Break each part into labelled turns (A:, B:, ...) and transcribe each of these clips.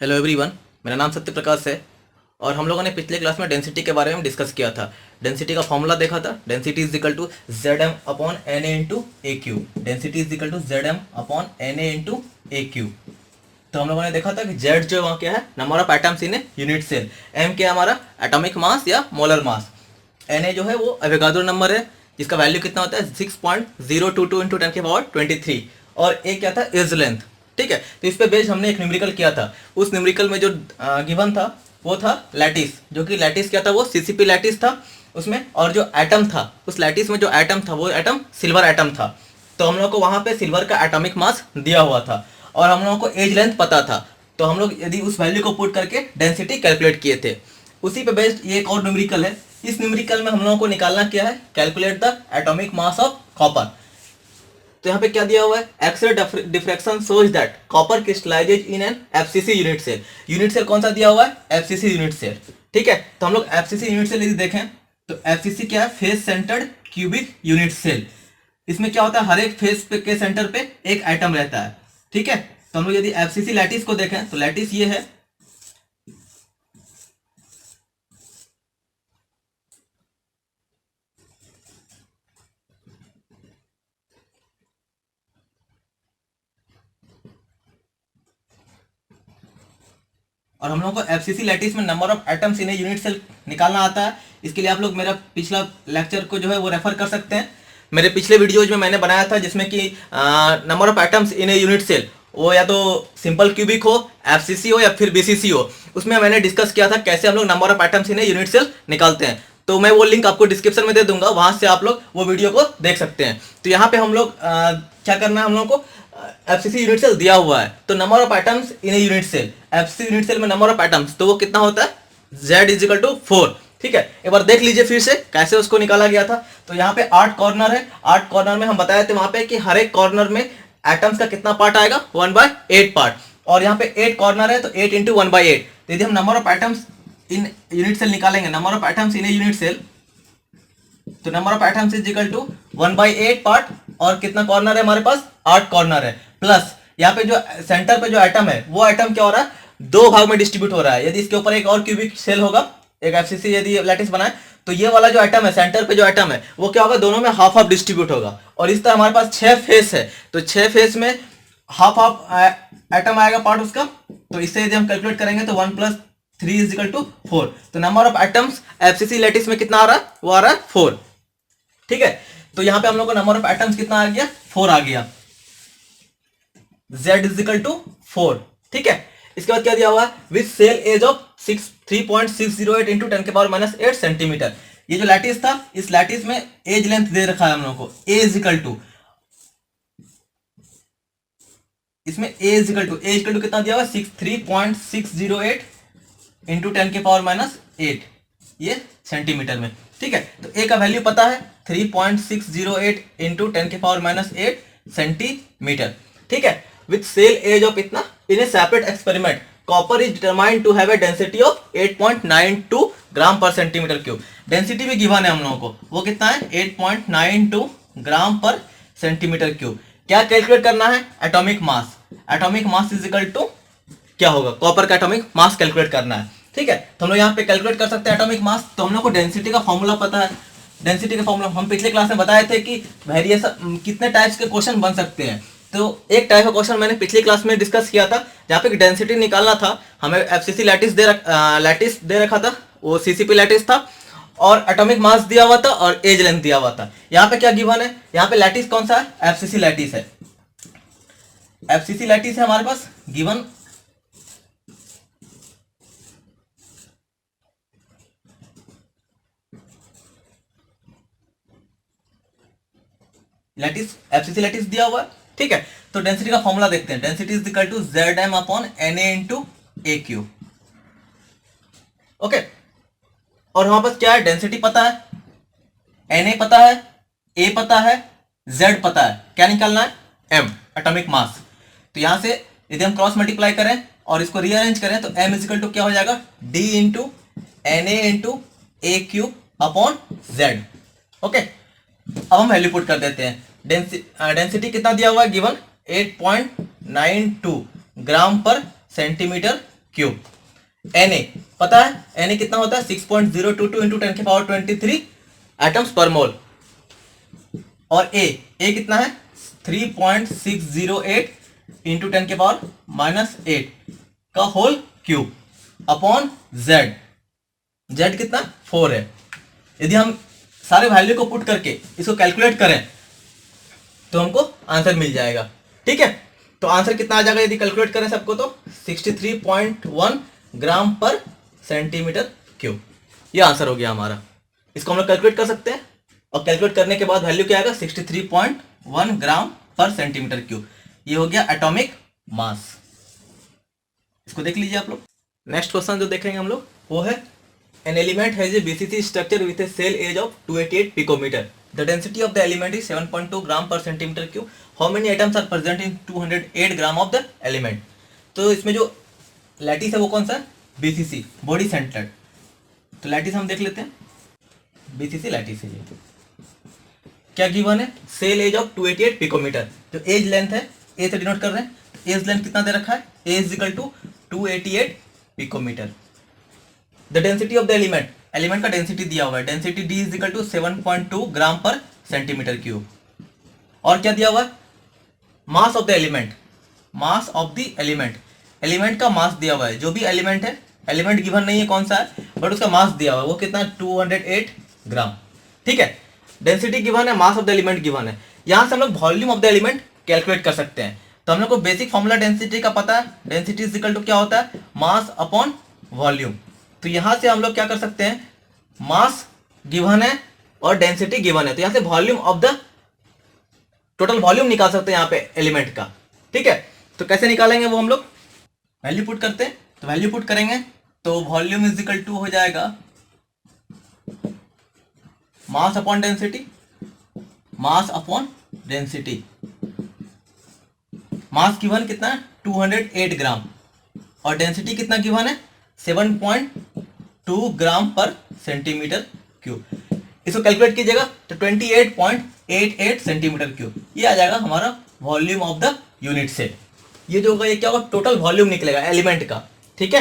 A: Hello everyone, मेरा नाम सत्य प्रकाश है और हम लोगों ने पिछले क्लास में डेंसिटी के बारे में डिस्कस किया था। डेंसिटी का फॉर्मूला देखा था। Density is equal to Z M upon N A into A cube. Density is equal to Z M upon N A into A cube. तो हम लोगों ने देखा था कि जेड जो वहाँ क्या है, number of atoms in a unit cell. M क्या है हमारा एटॉमिक मास या मोलर मास। एन ए जो है वो एवोगाड्रो नंबर है जिसका वैल्यू कितना होता है 6.022 इंटू 10⁻23। और ए क्या था, इज लेंथ। ठीक है, तो इस पे बेस्ड हमने एक न्यूमेरिकल किया था। उस न्यूमेरिकल में जो गिवन था वो था लैटिस, जो कि लैटिस क्या था, वो सीसीपी लैटिस था उसमें। और जो एटम था उस लैटिस में, जो एटम था वो एटम सिल्वर एटम था। तो हम लोग को वहाँ पे सिल्वर का एटॉमिक मास दिया हुआ था और हम लोगों को एज लेंथ पता था। तो हम लोग यदि उस वैल्यू को पुट करके डेंसिटी कैलकुलेट किए थे। उसी पे बेस्ड ये एक और न्यूमेरिकल है। इस न्यूमेरिकल में हम लोगों को निकालना क्या है, calculate the atomic mass of copper. तो यहाँ पे क्या दिया हुआ है, X ray diffraction shows that copper crystallises in an FCC unit cell. Unit cell कौन सा दिया हुआ है, एफसीसी यूनिट सेल। ठीक है, तो हम लोग एफसीसी यूनिट सेल यदि देखें तो एफसीसी क्या है, face centred cubic unit cell. इसमें क्या होता है, हर एक फेस के सेंटर पे एक एटम रहता है। ठीक है, तो हम लोग यदि एफसीसी लैटिस को देखें तो लैटिस ये है। और हम लोग को एफसीसी लैटिस में number of atoms in a unit cell निकालना आता है। इसके लिए आप लोग मेरा पिछला लेक्चर को जो है वो रेफर कर सकते हैं। मेरे पिछले वीडियोज में मैंने बनाया था जिसमें कि number of atoms in a unit cell, वो या तो सिंपल क्यूबिक हो, एफसीसी हो या फिर बीसीसी हो। उसमें मैंने डिस्कस किया था कैसे हम लोग number of atoms in a unit cell निकालते हैं। तो मैं वो लिंक आपको डिस्क्रिप्शन में दे दूंगा, वहां से आप लोग वो वीडियो को देख सकते हैं। तो यहाँ पे हम लोग क्या करना है, हम लोग को एफसीसी यूनिट सेल दिया हुआ है। तो number of atoms in a unit cell, FCC unit cell में नंबर ऑफ एटम्स तो वो कितना होता है, z इज इक्वल टू 4। ठीक है, एक बार देख लीजिए फिर से कैसे उसको निकाला गया था। तो यहाँ पे 8 कॉर्नर है। 8 कॉर्नर में हम बताए थे वहां पे कि हर एक कॉर्नर में एटम्स का कितना पार्ट आएगा, 1/8 पार्ट। और यहाँ पे 8 कॉर्नर है तो 8 इंटू 1/8। तो यदि हम number of atoms in unit cell निकालेंगे, number of atoms in a unit cell, तो number of atoms is equal to 1/8 part. और कितना कॉर्नर है हमारे पास, 8 कॉर्नर है। प्लस यहाँ पे जो सेंटर पे जो एटम है वो एटम क्या हो रहा है, 2 भाग में डिस्ट्रीब्यूट हो रहा है। यदि इसके ऊपर एक और क्यूबिक सेल होगा, एक एफसीसी यदि लैटिस बनाए, तो ये वाला जो एटम है, सेंटर पे जो एटम है, वो क्या होगा, दोनों में हाफ हाफ डिस्ट्रीब्यूट होगा। और इस तरह हमारे पास 6 फेस है, तो 6 फेस में हाफ हाफ एटम आएगा पार्ट उसका। तो इससे यदि हम कैलकुलेट करेंगे तो 1 + 3 इज इक्वल टू 4। तो number of atoms FCC lattice में कितना आ रहा है, वो आ रहा है 4। ठीक है, तो यहां पे हम लोग को नंबर ऑफ एटम्स कितना आ गया, 4 आ गया। z is equal to 4। ठीक है, इसके बाद क्या दिया हुआ है, with cell edge of 3.608 into 10⁻⁸ centimetre. ये जो लैटिस था, इस लैटिस में एज लेंथ दे रखा है हम लोग को, a इज इक्वल टू, इसमें a इज इक्वल टू कितना दिया हुआ है, 3.608 इंटू 10⁻⁸, ये सेंटीमीटर में। ठीक है, तो a का वैल्यू पता है 3.608 इंटू 10⁻⁸ सेंटीमीटर। ठीक है, विथ सेल एज ऑफ इतना, in a separate experiment copper is determined to have a density of 8.92 gram per centimetre cube. Density भी गिवन है हम लोगों को, वो कितना है, 8.92 ग्राम पर सेंटीमीटर क्यूब। क्या कैलकुलेट करना है, atomic mass. Atomic mass is equal to क्या होगा, कॉपर का एटॉमिक मास कैलकुलेट करना है। ठीक है, तो हम लोग यहाँ पे कैलकुलेट कर सकते हैं एटॉमिक मास। तो हम लोग को डेंसिटी का फॉर्मूला पता है। डेंसिटी का फॉर्मूला हम पिछले क्लास में बताए थे कि वेरिएशन कितने टाइप्स के क्वेश्चन बन सकते हैं। तो एक टाइप का क्वेश्चन मैंने पिछली क्लास में डिस्कस किया था, जहाँ पे डेंसिटी निकालना था। हमें एफसीसी लैटिस दे रखा था, वो सीसीपी लैटिस था, और एटॉमिक मास दिया हुआ था और एज लेंथ दिया हुआ था। यहाँ पे क्या गिवन है, यहाँ पे लैटिस कौन सा है, एफसीसी लैटिस है। एफसीसी लैटिस है हमारे पास गिवन। लैटिस, एफसीसी लैटिस दिया हुआ है। ठीक है, तो डेंसिटी का फॉर्मूला देखते हैं। Density is equal to Z M upon N A into A cube. Okay, और हमारे पास क्या है, डेंसिटी पता है, एन ए पता है, ए पता है, जेड पता है। क्या निकालना है, एम, एटॉमिक मास। तो यहां से यदि हम क्रॉस मल्टीप्लाई करें और इसको रीअरेंज करें तो एम इज इक्वल टू क्या हो जाएगा, D into N A into A cube upon Z. Okay, अब हम वैल्यू पुट कर देते हैं। डेंसिटी कितना दिया हुआ है given, 8.92 gram per centimetre cube. Na पता है Na कितना होता है 6.022 इंटू 10 की पावर 23 एटम्स पर मोल। और A कितना है 3.608 इंटू 10 की पावर -8 का होल क्यूब अपॉन Z कितना 4 है। यदि हम सारे वैल्यू को पुट करके इसको कैलकुलेट करें तो हमको आंसर मिल जाएगा। ठीक है, तो आंसर कितना आ जाएगा यदि कैलकुलेट करें सबको तो 63.1 ग्राम पर सेंटीमीटर क्यूब। ये आंसर हो गया हमारा। इसको हम लोग कैलकुलेट कर सकते हैं और कैलकुलेट करने के बाद वैल्यू क्या आएगा 63.1 ग्राम पर सेंटीमीटर क्यूब। ये हो गया एटॉमिक मास। इसको देख लीजिए आप लोग। नेक्स्ट क्वेश्चन जो देखेंगे हम लोग वो है an element has a BCC structure with a cell edge of 288 picometre. The density of the element is 7.2 gram per centimetre cube. How many atoms are present in 208 gram of the element. तो इसमें जो lattice है वो कौन सा है BCC, body centred. तो lattice हम देख लेते हैं। बीसीसी लैटिस है। ये क्या गिवन है सेल एज ऑफ 288 पिकोमीटर। जो एज लेंथ है ए से डिनोट कर रहे हैं। एज लेंथ कितना दे रखा है a is equal to 288 picometre. The density of the element का डेंसिटी दिया हुआ है। Density d is equal to 7.2 gram per centimetre cube. और क्या दिया हुआ है mass of the element. Mass of the element का मास दिया हुआ है। जो भी एलिमेंट है, एलिमेंट गिवन नहीं है कौन सा है बट उसका मास दिया हुआ है वो कितना 208 ग्राम। ठीक है, डेंसिटी गिवन है, mass of the element given है। यहां से हम लोग volume of the element calculate कर सकते हैं। तो हम लोग को बेसिक फॉर्मूला डेंसिटी का पता है। डेंसिटी इज इक्वल टू क्या होता है मास अपॉन वॉल्यूम। तो यहां से हम लोग क्या कर सकते हैं मास गिवन है और डेंसिटी गिवन है तो यहां से volume of the total volume निकाल सकते हैं यहाँ पे एलिमेंट का। ठीक है, तो कैसे निकालेंगे वो हम लोग वैल्यू पुट करते हैं। तो वैल्यू पुट करेंगे तो वॉल्यूम इज इक्वल टू हो जाएगा mass upon density. Mass upon density, mass given कितना है 208 ग्राम और डेंसिटी कितना गिवन है 7.2 ग्राम पर सेंटीमीटर क्यूब। इसको कैलकुलेट कीजिएगा तो 28.88 सेंटीमीटर क्यूब ये आ जाएगा हमारा volume of the unit cell. ये जो होगा ये क्या होगा टोटल वॉल्यूम निकलेगा एलिमेंट का। ठीक है,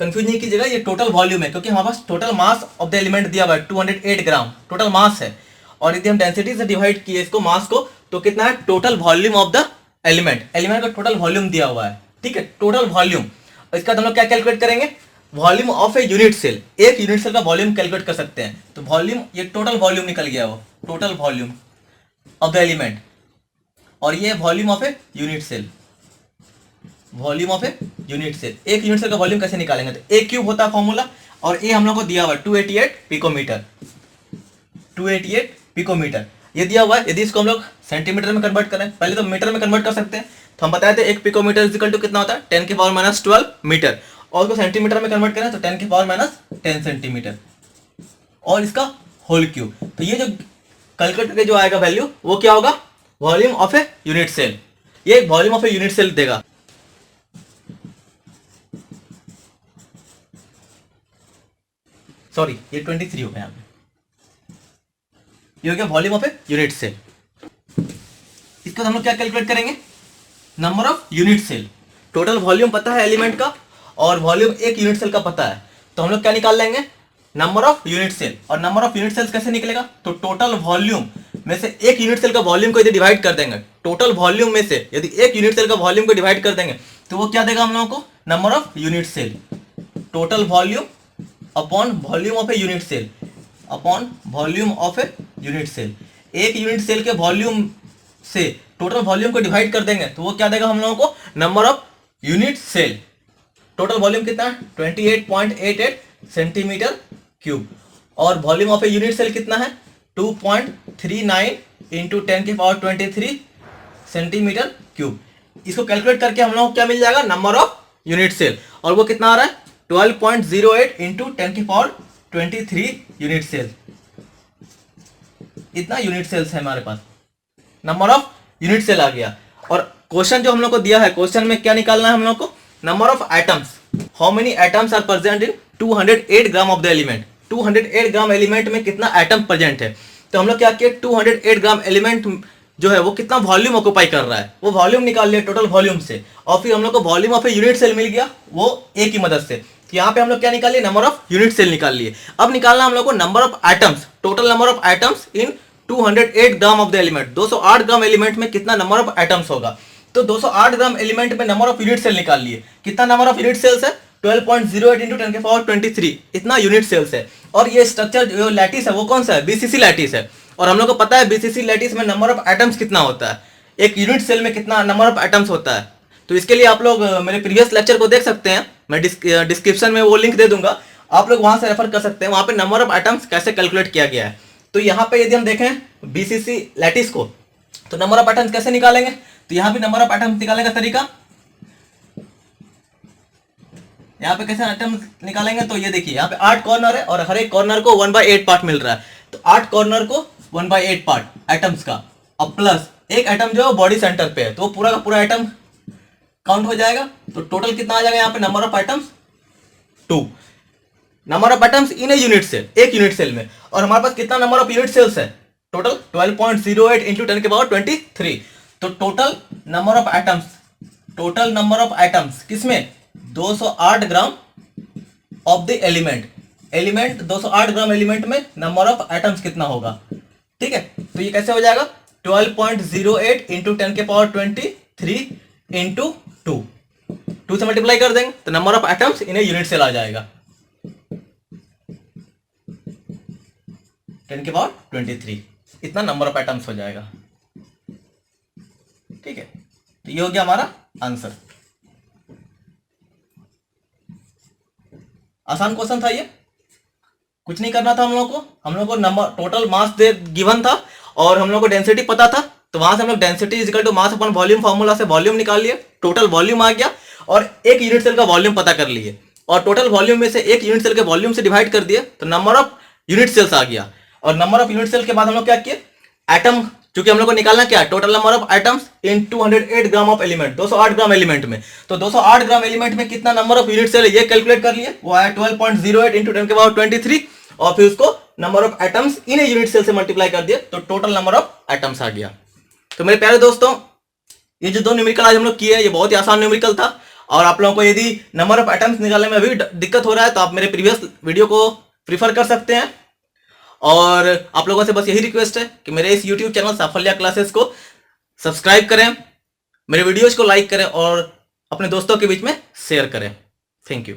A: कंफ्यूज नहीं कीजिएगा, ये टोटल वॉल्यूम है क्योंकि हमारे पास total mass of the element दिया हुआ है 208 ग्राम टोटल मास है। और यदि हम डेंसिटी से डिवाइड किए इसको मास को तो कितना है total volume of the element का टोटल वॉल्यूम दिया हुआ है। ठीक है, टोटल वॉल्यूम। इसका हम लोग क्या कैलकुलेट करेंगे volume of a unit cell. एक यूनिट सेल का वॉल्यूम कैलकुलेट कर सकते हैं। तो वॉल्यूम ये टोटल वॉल्यूम निकल गया वो total volume of the element और ये volume of a unit cell. Volume of a unit cell, एक यूनिट सेल का वॉल्यूम कैसे निकालेंगे तो ए क्यूब होता है फॉर्मूला और ए हम लोग को दिया हुआ है 288 पिकोमीटर। 288 पिकोमीटर ये दिया हुआ है। यदि इसको हम लोग सेंटीमीटर में कन्वर्ट करें, पहले तो मीटर में कन्वर्ट कर सकते हैं। तो हम बताए थे एक पिकोमीटर इज इक्वल टू कितना होता है 10 की पावर -12 मीटर और उसको सेंटीमीटर में कन्वर्ट करें तो 10 की पावर -10 सेंटीमीटर और इसका होल क्यूब। तो ये जो कैलकुलेट करके जो आएगा वैल्यू वो क्या होगा volume of a unit cell. ये volume of a unit cell देगा। सॉरी ये 23 हो गया यहाँ पे। ये हो गया volume of a unit cell. इसको हम लोग क्या कैलकुलेट करेंगे number of unit cell. Total volume पता है एलिमेंट का और वॉल्यूम एक यूनिट सेल का पता है तो हम लोग क्या निकाल लेंगे नंबर ऑफ यूनिट सेल। और नंबर ऑफ यूनिट सेल्स कैसे निकलेगा तो टोटल वॉल्यूम में से एक यूनिट सेल का वॉल्यूम को यदि डिवाइड कर देंगे टोटल वॉल्यूम में से यदि एक यूनिट सेल का वॉल्यूम को डिवाइड कर देंगे तो वो क्या देगा हम लोगों को number of unit cell. Total volume upon volume of a unit cell upon volume of a unit cell. एक यूनिट सेल के वॉल्यूम से टोटल वॉल्यूम को डिवाइड कर देंगे तो वो क्या देगा हम लोगों को number of unit cell. Total volume कितना है 28.88 सेंटीमीटर क्यूब और volume of a unit cell कितना है 2.39 इंटू 10 की पावर 23 सेंटीमीटर क्यूब। इसको कैलकुलेट करके हम लोग को क्या मिल जाएगा नंबर ऑफ यूनिट सेल और वो कितना आ रहा है 12.08 इंटू 10 की पावर 23 यूनिट सेल। इतना यूनिट सेल्स है हमारे पास, नंबर ऑफ यूनिट सेल आ गया। और क्वेश्चन जो हम लोग को दिया है क्वेश्चन में क्या निकालना है हम लोग को number of atoms. How many atoms are present in 208 gram of the element. 208 gram element में कितना एटम प्रेजेंट है तो हम लोग क्या किए 208 ग्राम एलिमेंट जो है वो कितना वॉल्यूम ऑक्यूपाई कर रहा है, वो वॉल्यूम निकाल लिया टोटल वॉल्यूम से, और फिर हम लोग को volume of a unit cell मिल गया वो ए की मदद से। यहाँ पे हम लोग क्या निकाल लिए, नंबर ऑफ यूनिट सेल निकाल लिए। अब निकालना हम लोग को number of atoms, total number of atoms in 208 gram of the element. 208 gram element में कितना नंबर ऑफ एटम्स होगा, तो 208 ग्राम एलिमेंट में नंबर ऑफ यूनिट सेल निकाल लिए। कितना नंबर ऑफ यूनिट सेल्स है, 12.08 इंटू 10 के पावर 23, इतना यूनिट सेल्स है। और ये स्ट्रक्चर जो लैटिस है वो कौन सा है, बीसीसी लैटिस है। और हम लोग को पता है बीसीसी लैटिस में नंबर ऑफ एटम्स कितना होता है, एक यूनिट सेल में कितना नंबर ऑफ एटम्स होता है। तो इसके लिए आप लोग मेरे प्रीवियस लेक्चर को देख सकते हैं, मैं डिस्क्रिप्शन में वो लिंक दे दूंगा, आप लोग वहां से रेफर कर सकते हैं, वहां पे नंबर ऑफ एटम्स कैसे कैलकुलेट किया गया है। तो यहाँ पे यदि हम देखें बीसीसी लैटिस को, तो नंबर ऑफ एटम्स कैसे निकालेंगे, तो यहाँ पे नंबर ऑफ एटम्स निकालने का तरीका, यहाँ पे कैसे एटम्स निकालेंगे, तो ये देखिए यहाँ पे 8 कॉर्नर है और हर एक कॉर्नर को 1/8 पार्ट मिल रहा है। तो 8 कॉर्नर को 1/8 पार्ट एटम्स का, और प्लस एक एटम जो है बॉडी सेंटर पे है, तो पूरा का पूरा एटम काउंट हो जाएगा। तो टोटल कितना आ जाएगा यहाँ पे number of atoms 2, number of atoms in a unit cell, एक यूनिट सेल में। और हमारे पास कितना नंबर ऑफ यूनिट सेल्स है, टोटल 12.08 इंटू 10 के पावर 23। तो total number of atoms, total number of atoms किसमें, 208 gram of the element 208 gram element में नंबर ऑफ एटम्स कितना होगा, ठीक है। तो ये कैसे हो जाएगा, 12.08 इंटू 10 के पावर 23 इंटू 2 से मल्टीप्लाई कर देंगे तो number of atoms in a unit cell आ जाएगा 10 के पावर 23, इतना नंबर ऑफ एटम्स हो जाएगा, ठीक है। तो ये हो गया हमारा आंसर। आसान क्वेश्चन था ये, कुछ नहीं करना था हम लोग को number total mass they given था और हम लोग को डेंसिटी पता था, तो वहां से हम लोग density is equal to mass upon volume formula से वॉल्यूम निकाल लिए, टोटल वॉल्यूम आ गया और एक यूनिट सेल का वॉल्यूम पता कर लिए, और टोटल वॉल्यूम में से एक यूनिट सेल के वॉल्यूम से डिवाइड कर दिए तो नंबर ऑफ यूनिट सेल्स आ गया। और नंबर ऑफ यूनिट सेल के बाद हम लोग क्या किए, एटम, चूंकि हम लोग को निकालना क्या है, total number of atoms in 208 gram of element, 208 gram element में, तो 208 ग्राम एलिमेंट में कितना नंबर ऑफ यूनिट सेल है ये कैलकुलेट कर लिए, वो आया 12.08 इंटू 10 के पावर 23, और फिर उसको number of atoms in a unit cell से मल्टीप्लाई कर दिए तो टोटल नंबर ऑफ एटम्स आ गया। तो मेरे प्यारे दोस्तों, ये जो 2 न्यूमेरिकल आज हम लोग किए, ये बहुत ही आसान न्यूमेरिकल था, और आप लोगों को यदि नंबर ऑफ एटम्स निकालने में अभी दिक्कत हो रहा है तो आप मेरे प्रीवियस वीडियो को प्रीफर कर सकते हैं। और आप लोगों से बस यही रिक्वेस्ट है कि मेरे इस YouTube चैनल साफल्या क्लासेस को सब्सक्राइब करें, मेरे वीडियोज को लाइक करें और अपने दोस्तों के बीच में शेयर करें। Thank you.